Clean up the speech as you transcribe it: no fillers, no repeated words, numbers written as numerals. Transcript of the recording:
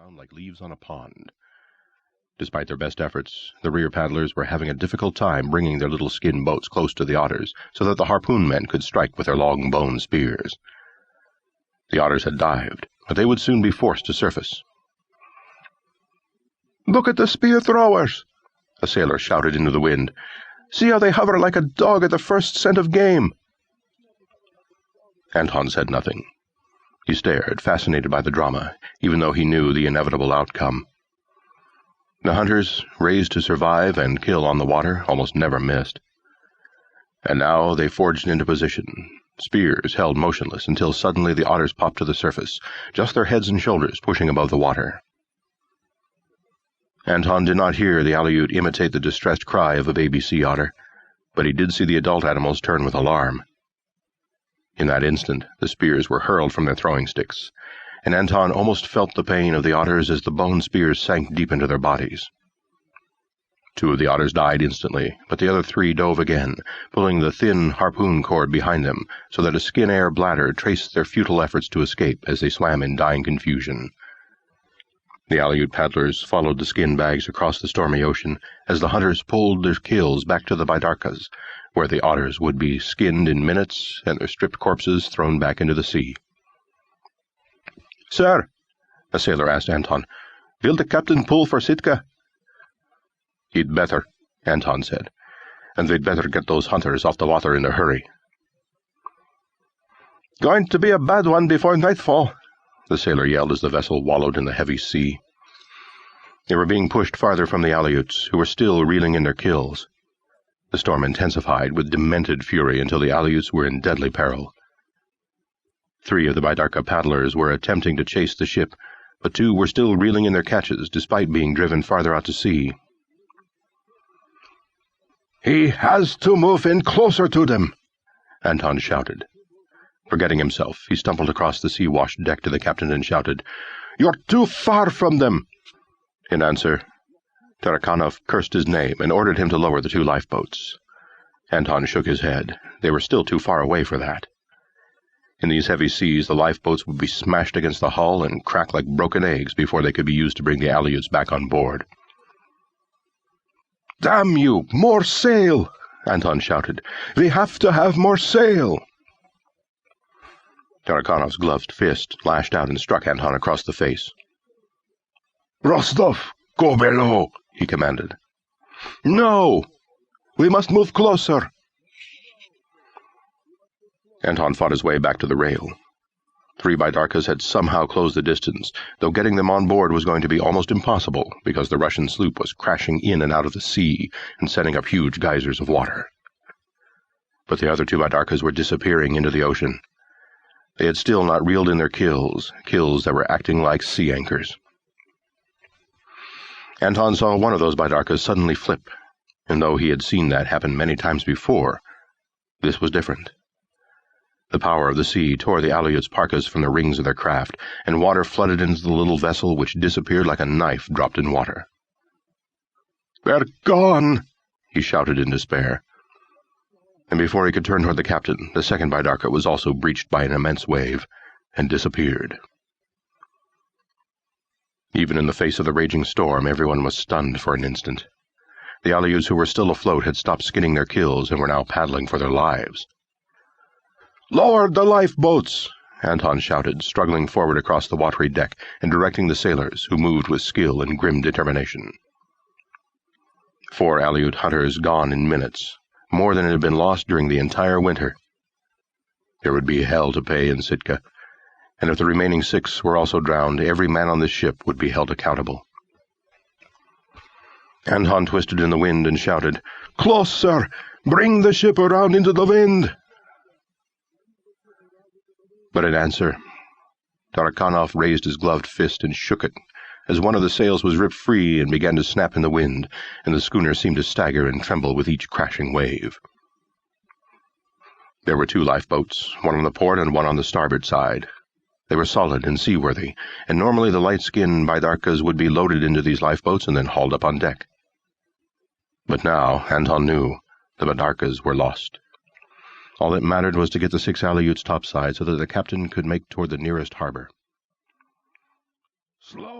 down like leaves on a pond. Despite their best efforts, the rear paddlers were having a difficult time bringing their little skin boats close to the otters so that the harpoon men could strike with their long bone spears. The otters had dived, but they would soon be forced to surface. "Look at the spear throwers!" a sailor shouted into the wind. "See how they hover like a dog at the first scent of game!" Anton said nothing. He stared, fascinated by the drama, even though he knew the inevitable outcome. The hunters, raised to survive and kill on the water, almost never missed. And now they forged into position, spears held motionless until suddenly the otters popped to the surface, just their heads and shoulders pushing above the water. Anton did not hear the Aleut imitate the distressed cry of a baby sea otter, but he did see the adult animals turn with alarm. In that instant, the spears were hurled from their throwing sticks, and Anton almost felt the pain of the otters as the bone spears sank deep into their bodies. 2 of the otters died instantly, but the other 3 dove again, pulling the thin harpoon cord behind them so that a skin-air bladder traced their futile efforts to escape as they swam in dying confusion. The Aleut paddlers followed the skin bags across the stormy ocean as the hunters pulled their kills back to the bidarkas, where the otters would be skinned in minutes and their stripped corpses thrown back into the sea. "Sir," a sailor asked Anton, "will the captain pull for Sitka?" "He'd better," Anton said, "and they'd better get those hunters off the water in a hurry." "Going to be a bad one before nightfall," the sailor yelled as the vessel wallowed in the heavy sea. They were being pushed farther from the Aleuts, who were still reeling in their kills. The storm intensified with demented fury until the Aleuts were in deadly peril. 3 of the bidarka paddlers were attempting to chase the ship, but 2 were still reeling in their catches despite being driven farther out to sea. "He has to move in closer to them," Anton shouted. Forgetting himself, he stumbled across the sea-washed deck to the captain and shouted, "You're too far from them!" In answer, Tarakanov cursed his name and ordered him to lower the 2 lifeboats. Anton shook his head. They were still too far away for that. In these heavy seas, the lifeboats would be smashed against the hull and crack like broken eggs before they could be used to bring the Aleuts back on board. "Damn you! More sail!" Anton shouted. "We have to have more sail!" Tarakanov's gloved fist lashed out and struck Anton across the face. "Rostov, go below," he commanded. "No! We must move closer." Anton fought his way back to the rail. 3 bidarkas had somehow closed the distance, though getting them on board was going to be almost impossible because the Russian sloop was crashing in and out of the sea and setting up huge geysers of water. But the other 2 bidarkas were disappearing into the ocean. They had still not reeled in their kills that were acting like sea anchors. Anton saw one of those bidarkas suddenly flip, and though he had seen that happen many times before, this was different. The power of the sea tore the Aleuts' parkas from the rings of their craft, and water flooded into the little vessel, which disappeared like a knife dropped in water. "They're gone!" he shouted in despair. And before he could turn toward the captain, the second bidarka was also breached by an immense wave and disappeared. Even in the face of the raging storm, everyone was stunned for an instant. The Aleuts who were still afloat had stopped skinning their kills and were now paddling for their lives. "Lower the lifeboats!" Anton shouted, struggling forward across the watery deck and directing the sailors, who moved with skill and grim determination. 4 Aleut hunters gone in minutes, more than had been lost during the entire winter. There would be hell to pay in Sitka, and if the remaining 6 were also drowned, every man on this ship would be held accountable. Anton twisted in the wind and shouted, "Closer! Bring the ship around into the wind!" But in answer, Tarakanov raised his gloved fist and shook it, as one of the sails was ripped free and began to snap in the wind, and the schooner seemed to stagger and tremble with each crashing wave. There were 2 lifeboats, one on the port and one on the starboard side. They were solid and seaworthy, and normally the light-skinned bidarkas would be loaded into these lifeboats and then hauled up on deck. But now, Anton knew, the bidarkas were lost. All that mattered was to get the 6 Aleuts topside so that the captain could make toward the nearest harbor. "Slow the